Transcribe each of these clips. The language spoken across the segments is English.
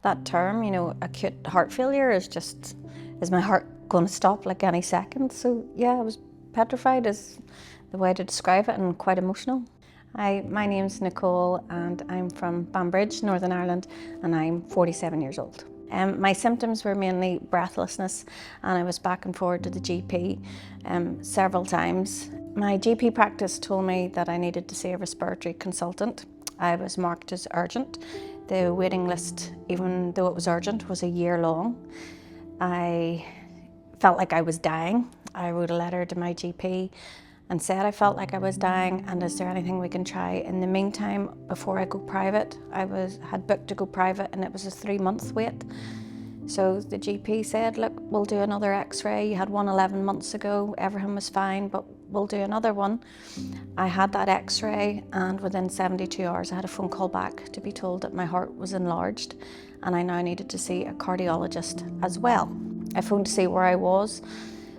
That term, acute heart failure is my heart going to stop like any second? So yeah, I was petrified is the way to describe it, and quite emotional. My name's Nicole and I'm from Banbridge, Northern Ireland, and I'm 47 years old. My symptoms were mainly breathlessness, and I was back and forward to the GP several times. My GP practice told me that I needed to see a respiratory consultant. I was marked as urgent. The waiting list, even though it was urgent, was a year long. I felt like I was dying. I wrote a letter to my GP and said I felt like I was dying, and is there anything we can try in the meantime before I go private? I had booked to go private and it was a 3-month wait. So the GP said, look, we'll do another x-ray. You had one 11 months ago, everything was fine, but we'll do another one. I had that x-ray, and within 72 hours I had a phone call back to be told that my heart was enlarged and I now needed to see a cardiologist as well. I phoned to see where I was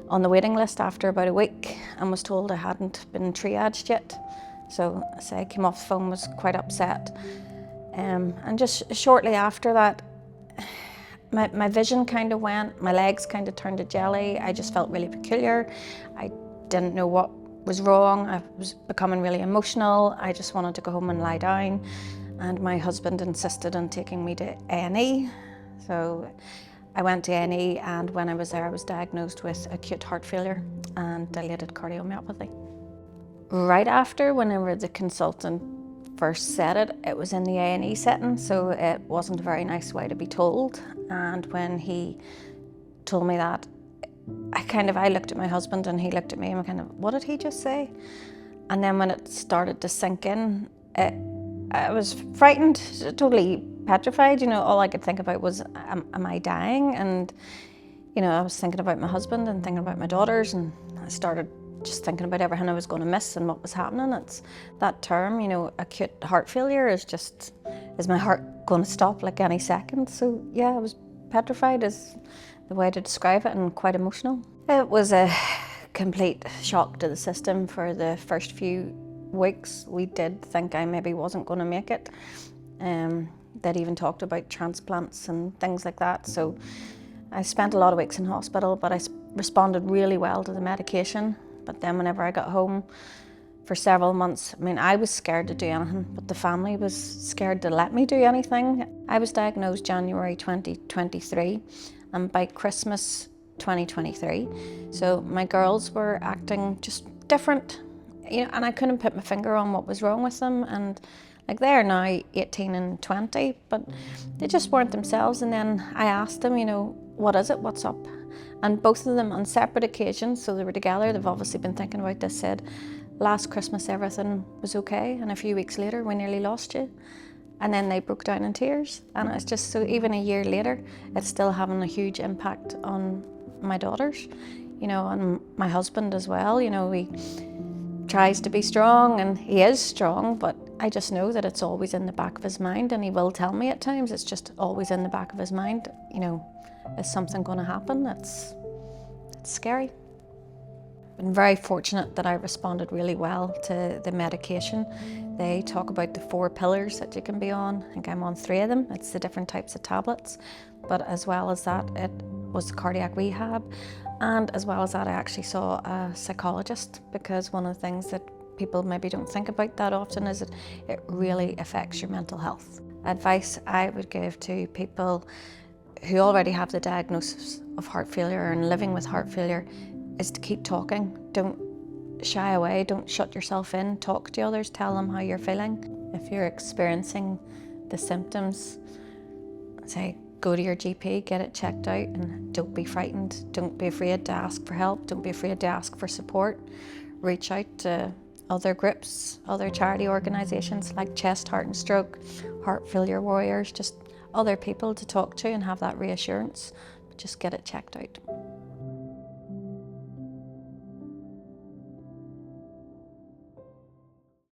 on the waiting list after about a week and was told I hadn't been triaged yet. So I came off the phone, was quite upset. And just shortly after that, my vision kind of went, my legs kind of turned to jelly. I just felt really peculiar. I didn't know what was wrong. I was becoming really emotional. I just wanted to go home and lie down. And my husband insisted on taking me to A&E. So I went to A&E, and when I was there, I was diagnosed with acute heart failure and dilated cardiomyopathy. Right after, whenever the consultant first said it, it was in the A&E setting, so it wasn't a very nice way to be told. And when he told me that, I looked at my husband and he looked at me and what did he just say? And then when it started to sink in, I was frightened, totally petrified. All I could think about was, am I dying? And, I was thinking about my husband and thinking about my daughters, and I started just thinking about everything I was going to miss and what was happening. It's that term, acute heart failure is my heart going to stop like any second? So yeah, I was petrified is the way to describe it, and quite emotional. It was a complete shock to the system. For the first few weeks, we did think I maybe wasn't going to make it. They'd even talked about transplants and things like that. So I spent a lot of weeks in hospital, but I responded really well to the medication. But then whenever I got home for several months, I was scared to do anything, but the family was scared to let me do anything. I was diagnosed January 2023, and by Christmas 2023, so my girls were acting just different, and I couldn't put my finger on what was wrong with them. And they're now 18 and 20, but they just weren't themselves. And then I asked them, what is it, what's up? And both of them on separate occasions, so they were together, they've obviously been thinking about this, said, last Christmas everything was okay, and a few weeks later we nearly lost you. And then they broke down in tears. And it's just, so even a year later, it's still having a huge impact on my daughters, and my husband as well. He tries to be strong, and he is strong, but I just know that it's always in the back of his mind, and he will tell me at times, it's just always in the back of his mind, is something going to happen? It's scary. I've been very fortunate that I responded really well to the medication. They talk about the 4 pillars that you can be on. I think I'm on 3 of them. It's the different types of tablets. But as well as that, it was cardiac rehab. And as well as that, I actually saw a psychologist, because one of the things that people maybe don't think about that often is that it really affects your mental health. Advice I would give to people who already have the diagnosis of heart failure and living with heart failure is to keep talking. Don't shy away, don't shut yourself in, talk to others, tell them how you're feeling. If you're experiencing the symptoms, say, go to your GP, get it checked out, and don't be frightened. Don't be afraid to ask for help, don't be afraid to ask for support. Reach out to other groups, other charity organisations like Chest, Heart and Stroke, Heart Failure Warriors, just other people to talk to and have that reassurance, but just get it checked out.